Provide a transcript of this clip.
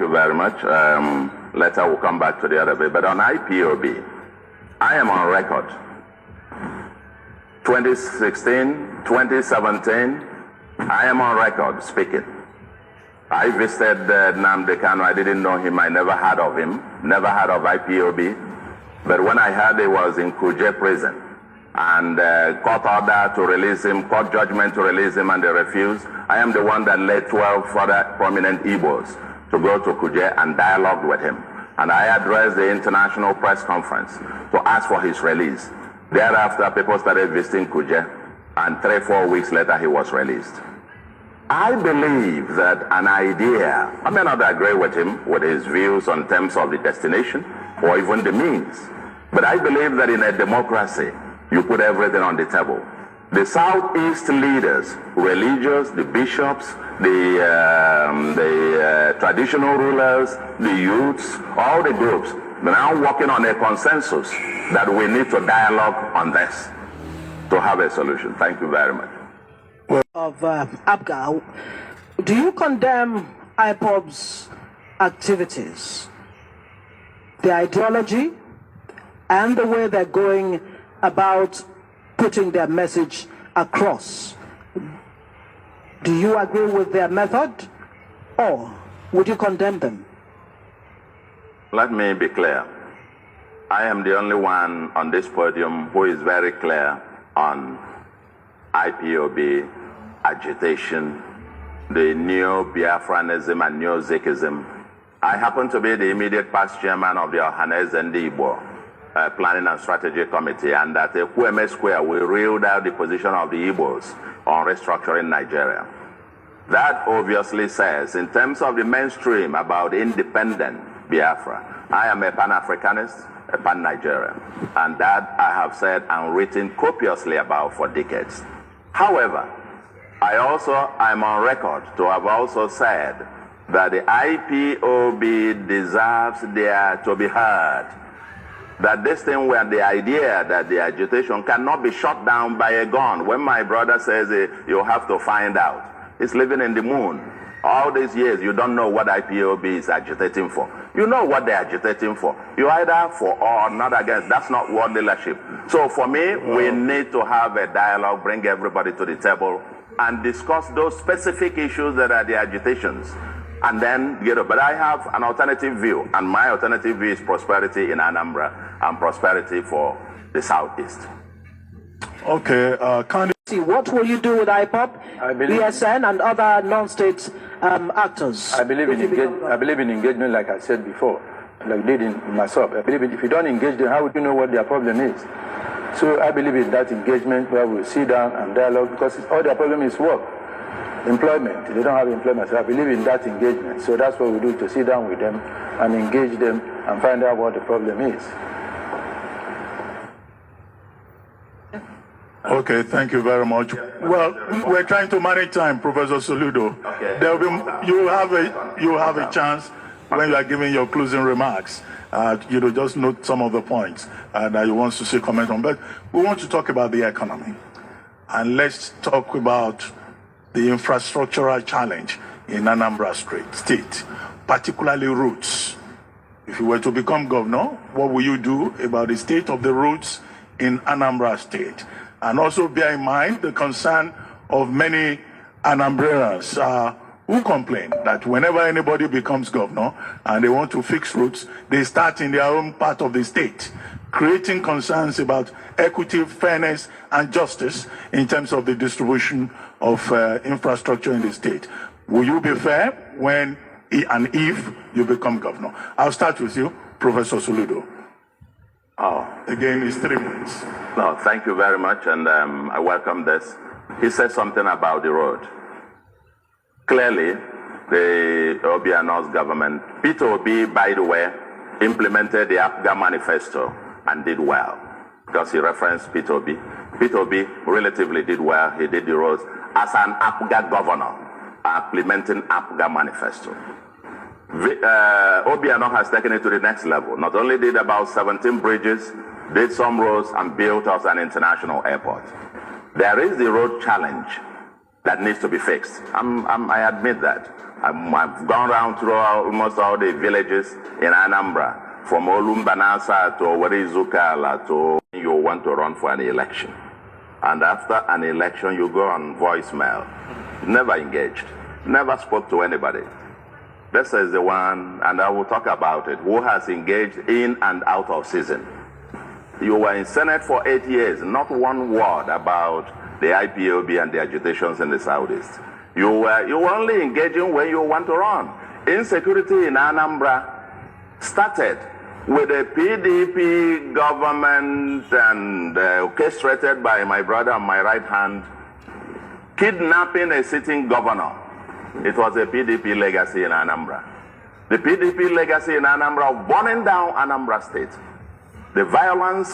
you very much. Later we'll come back to the other bit. But on IPOB, I am on record. 2016, 2017, I am on record speaking. I visited nnamdi KANU. I didn't know him. I never heard of him. Never heard of IPOB. But when I heard he was in Kuje prison and court order to release him, court judgment to release him, and they refused, I am the one that led 12 further prominent Igbos to go to Kuje and dialogue with him. And I addressed the international press conference to ask for his release. Thereafter, people started visiting Kuje, and 3-4 weeks later, he was released. I believe that an idea, I may not agree with him, with his views on terms of the destination or even the means, but I believe that in a democracy, you put everything on the table. The Southeast leaders, religious, the bishops, the traditional rulers, the youths, all the groups, they're now working on a consensus that we need to dialogue on this to have a solution. Thank you very much. Of APGA, do you condemn IPOB's activities, the ideology, and the way they're going about putting their message across? Do you agree with their method, or would you condemn them? Let me be clear. I am the only one on this podium who is very clear on IPOB agitation, the neo-Biafranism and neo-Zikism. I happen to be the immediate past chairman of the Ohaneze Ndi Igbo Planning and Strategy Committee, and at Ekwueme Square, we reeled out the position of the Igbos on restructuring Nigeria. That obviously says, in terms of the mainstream about independent Biafra, I am a Pan-Africanist, a Pan-Nigerian, and that I have said and written copiously about for decades. However, I'm on record to have also said that the IPOB deserves to be heard. That this thing where the idea that the agitation cannot be shut down by a gun. When my brother says you have to find out, he's living in the moon. All these years, you don't know what IPOB is agitating for. You know what they're agitating for. You're either for or not against. That's not world leadership. So for me, we need to have a dialogue, bring everybody to the table, and discuss those specific issues that are the agitations. And then get up. But I have an alternative view, and my alternative view is prosperity in Anambra and prosperity for the Southeast. Okay, what will you do with IPOP, BSN, and other non-state actors? I believe in engagement, like I said before, like I did in myself. I believe if you don't engage them, how would you know what their problem is? So I believe in that engagement where we sit down and dialogue, because all their problem is work, employment. They don't have employment. So I believe in that engagement. So that's what we do, to sit down with them and engage them and find out what the problem is. Okay, thank you very much. Well, we're trying to manage time, Professor Soludo. Okay. You have a chance when you are giving your closing remarks. Just note some of the points that you want to see comment on. But we want to talk about the economy, and let's talk about the infrastructural challenge in Anambra State, particularly roads. If you were to become governor, what will you do about the state of the roads in Anambra State? And also bear in mind the concern of many Anambrans who complain that whenever anybody becomes governor and they want to fix roads, they start in their own part of the state, creating concerns about equity, fairness, and justice in terms of the distribution of infrastructure in the state. Will you be fair when and if you become governor? I'll start with you, Professor Soludo. Again, it's 3 minutes. No, thank you very much, and I welcome this. He said something about the road. Clearly, the Obiano's government, Peter Obi, by the way, implemented the APGA manifesto and did well, because he referenced Peter Obi. Peter Obi relatively did well. He did the roads as an APGA governor, implementing APGA manifesto. Obiano has taken it to the next level. Not only did about 17 bridges, did some roads, and built us an international airport. There is the road challenge that needs to be fixed. I admit that. I've gone around through almost all the villages in Anambra, from Olumbanasa to Warizukala to you want to run for an election. And after an election, you go on voicemail. Never engaged. Never spoke to anybody. This is the one, and I will talk about it, who has engaged in and out of season. You were in Senate for 8 years, not one word about the IPOB and the agitations in the Southeast. You were only engaging when you want to run. Insecurity in Anambra started with a PDP government and orchestrated by my brother on my right hand, kidnapping a sitting governor. It was a PDP legacy in Anambra. The PDP legacy in Anambra of burning down Anambra State. The violence